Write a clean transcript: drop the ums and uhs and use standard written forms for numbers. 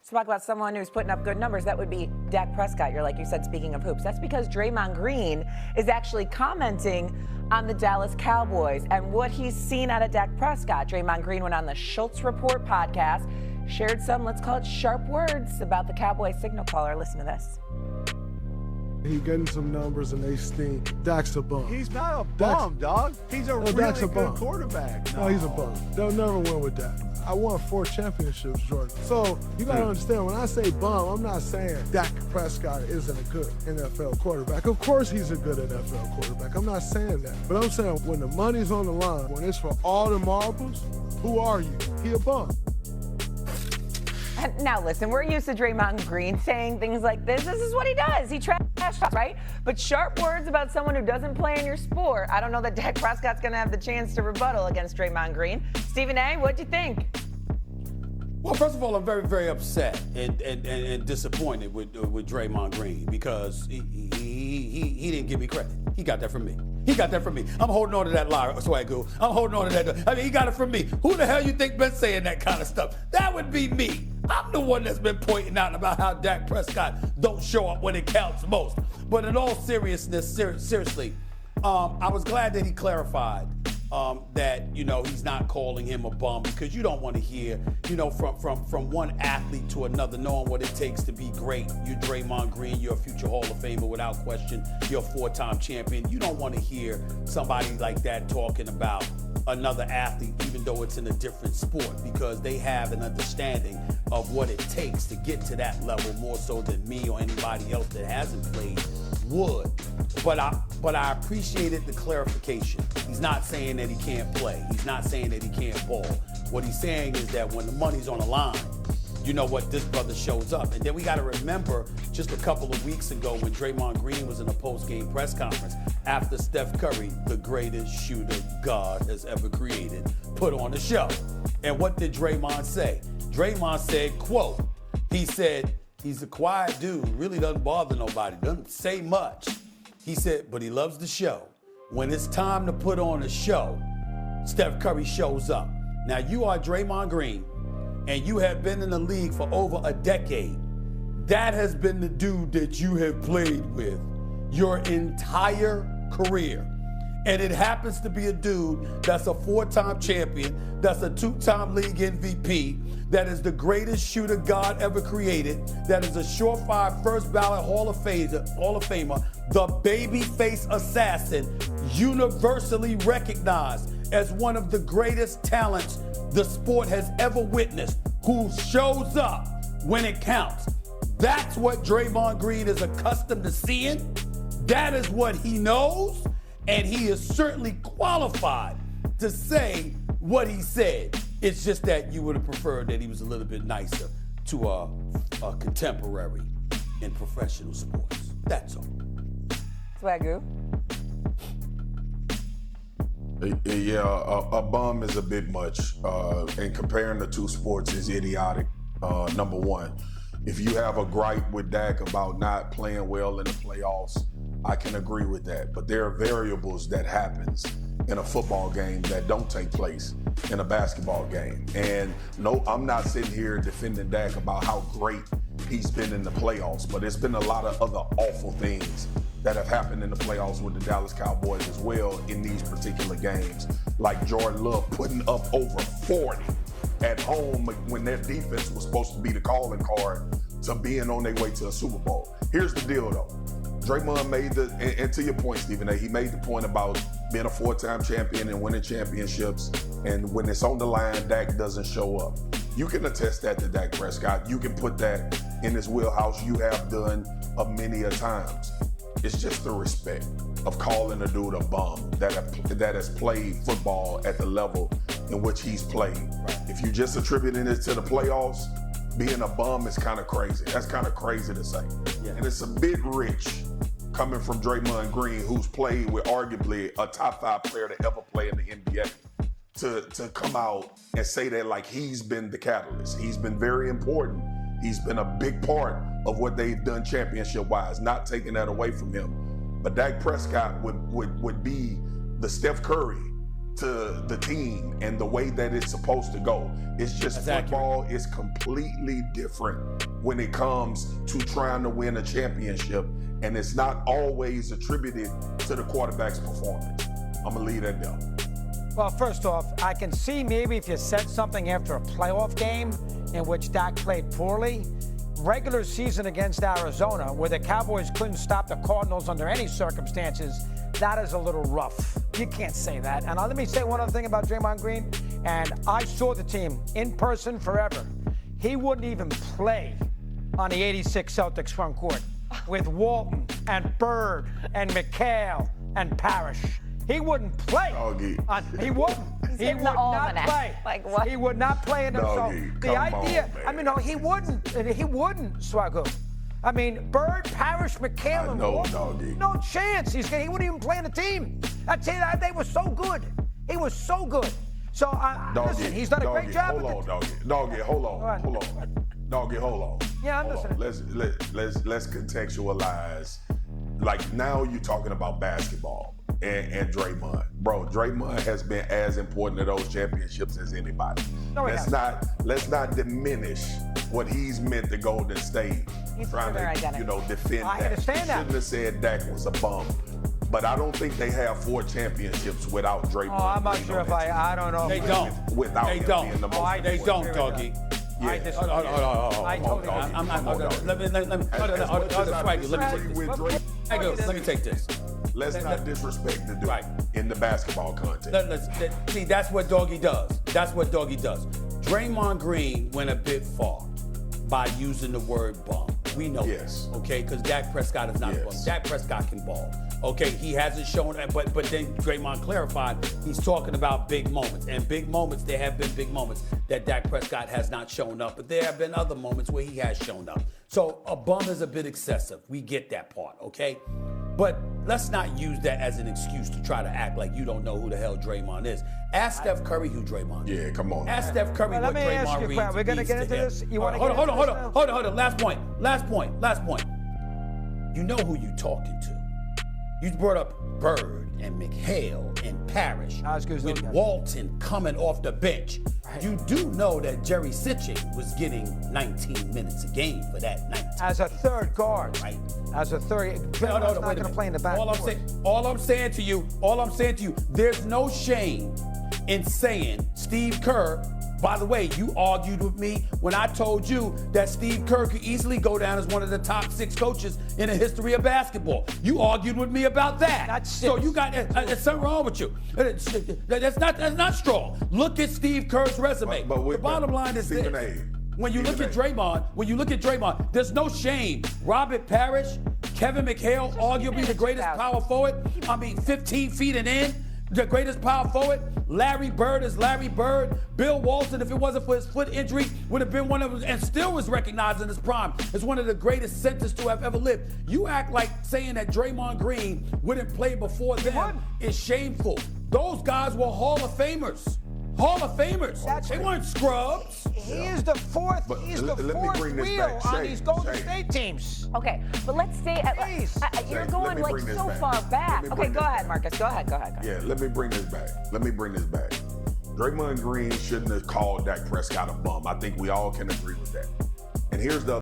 Let's talk about someone who's putting up good numbers. That would be Dak Prescott. You're like you said, speaking of hoops. That's because Draymond Green is actually commenting on the Dallas Cowboys and what he's seen out of Dak Prescott. Draymond Green went on the Schultz Report podcast, shared some, let's call it sharp words about the Cowboys signal caller. Listen to this. He getting some numbers and they stink. Dak's a bum. He's not a bum, dog. He's a really good quarterback. No, he's a bum. They'll never win with Dak. I won 4 championships, Jordan. So you gotta understand, when I say bum, I'm not saying Dak Prescott isn't a good NFL quarterback. Of course he's a good NFL quarterback. I'm not saying that. But I'm saying when the money's on the line, when it's for all the marbles, who are you? He a bum. Now listen, we're used to Draymond Green saying things like this. This is what he does. He trash talks, right? But sharp words about someone who doesn't play in your sport. I don't know that Dak Prescott's going to have the chance to rebuttal against Draymond Green. Stephen A., what'd you think? Well, first of all, I'm very, very upset and disappointed with Draymond Green because he didn't give me credit. He got that from me. I'm holding on to that lie, Swagoo. I'm holding on to that. I mean, he got it from me. Who the hell you think been saying that kind of stuff? That would be me. I'm the one that's been pointing out about how Dak Prescott don't show up when it counts most. But in all seriousness, seriously, I was glad that he clarified that, he's not calling him a bum, because you don't want to hear, from one athlete to another, knowing what it takes to be great. You're Draymond Green, you're a future Hall of Famer without question. You're a 4-time champion. You don't want to hear somebody like that talking about another athlete, even though it's in a different sport, because they have an understanding of what it takes to get to that level more so than me or anybody else that hasn't played would. But I appreciated the clarification. He's not saying that he can't play. He's not saying that he can't ball. What he's saying is that when the money's on the line, you know what, this brother shows up. And then we got to remember just a couple of weeks ago when Draymond Green was in a post-game press conference after Steph Curry, the greatest shooter God has ever created, put on the show. And what did Draymond say? Draymond said, quote, he said, he's a quiet dude, really doesn't bother nobody, doesn't say much. He said, but he loves the show. When it's time to put on a show, Steph Curry shows up. Now you are Draymond Green, and you have been in the league for over a decade. That has been the dude that you have played with your entire career. And it happens to be a dude that's a 4-time champion, that's a 2-time league MVP, that is the greatest shooter God ever created, that is a surefire first ballot Hall of Famer, the babyface assassin, universally recognized as one of the greatest talents the sport has ever witnessed, who shows up when it counts. That's what Draymond Green is accustomed to seeing. That is what he knows. And he is certainly qualified to say what he said. It's just that you would have preferred that he was a little bit nicer to a contemporary in professional sports. That's all. Swagoo. Yeah, a bum is a bit much. And comparing the two sports is idiotic, number one. If you have a gripe with Dak about not playing well in the playoffs, I can agree with that. But there are variables that happens in a football game that don't take place in a basketball game. And no, I'm not sitting here defending Dak about how great he's been in the playoffs, but there's been a lot of other awful things that have happened in the playoffs with the Dallas Cowboys as well in these particular games. Like Jordan Love putting up over 40 at home when their defense was supposed to be the calling card to being on their way to a Super Bowl. Here's the deal though. Draymond made and to your point, Stephen A., he made the point about being a 4-time champion and winning championships, and when it's on the line, Dak doesn't show up. You can attest that to Dak Prescott. You can put that in his wheelhouse. You have done many a times. It's just the respect of calling a dude a bum that has played football at the level in which he's played. Right. If you just attributing it to the playoffs, being a bum is kind of crazy. That's kind of crazy to say. Yeah. And it's a bit rich coming from Draymond Green, who's played with arguably a top 5 player to ever play in the NBA, to come out and say that like he's been the catalyst. He's been very important. He's been a big part of what they've done championship-wise, not taking that away from him. But Dak Prescott would be the Steph Curry to the team and the way that it's supposed to go. It's just football is completely different when it comes to trying to win a championship, and it's not always attributed to the quarterback's performance. I'm gonna leave that there. Well, first off, I can see maybe if you said something after a playoff game in which Dak played poorly. Regular season against Arizona, where the Cowboys couldn't stop the Cardinals under any circumstances, that is a little rough. You can't say that. And let me say one other thing about Draymond Green. And I saw the team in person forever. He wouldn't even play on the 86 Celtics front court with Walton and Bird and McHale and Parrish. He wouldn't play. He wouldn't. He would not play. Like what? He would not play in them. So the idea, I mean, no, he wouldn't. He wouldn't, Swagoo. I mean, Bird, Parrish, McHale, and Walton. No chance. He wouldn't even play in the team. I tell you that they were so good. He was so good. So listen, he's done a great job. Hold on. Doggy, hold on. Yeah, I'm listening. Let's contextualize. Like, now you're talking about basketball and Draymond. Bro, Draymond has been as important to those championships as anybody. No, let's not diminish what he's meant to Golden State. He's trying to, defend I that. understand that. Shouldn't have said Dak was a bum. But I don't think they have 4 championships without Draymond. Oh, I'm not sure if I don't know. They don't. Without him being the most They don't, Doggy. Yeah. I disagree. I totally Let me take this. Let's not disrespect the dude in the basketball context. See, that's what Doggy does. Draymond Green went a bit far by using the word bum. We know this, okay? Because Dak Prescott is not a bum. Dak Prescott can ball. Okay, he hasn't shown, but then Draymond clarified he's talking about big moments. And big moments, there have been big moments that Dak Prescott has not shown up, but there have been other moments where he has shown up. So a bum is a bit excessive. We get that part, okay? But let's not use that as an excuse to try to act like you don't know who the hell Draymond is. Ask Steph Curry who Draymond is. Yeah, come on. Ask Steph Curry what Draymond means. We're going to get into this. Hold on. Last point. You know who you talking to. You brought up Bird and McHale and Parrish with Walton coming off the bench. Right. You do know that Jerry Sitching was getting 19 minutes a game for that night. As a third guard. Right. As a third. Draymond's not going to play in the back. All I'm saying to you, there's no shame in saying Steve Kerr. By the way, you argued with me when I told you that Steve Kerr could easily go down as one of the top 6 coaches in the history of basketball. You argued with me about that. Not 6. So you got there's something wrong with you. That's not strong. Look at Steve Kerr's resume. The bottom line is this. When you look at Draymond, there's no shame. Robert Parrish, Kevin McHale, arguably the greatest power forward. 15 feet and in. The greatest power forward, Larry Bird is Larry Bird. Bill Walton, if it wasn't for his foot injury, would have been one of them, and still was recognized in his prime as one of the greatest centers to have ever lived. You act like saying that Draymond Green wouldn't play before them is shameful. Those guys were Hall of Famers. They weren't scrubs. He is the fourth. He's the fourth wheel on these Golden State teams. Okay, but let's stay at. You're going like so far back. Okay, go ahead, Marcus. Go ahead. Yeah, let me bring this back. Draymond Green shouldn't have called Dak Prescott a bum. I think we all can agree with that. And here's the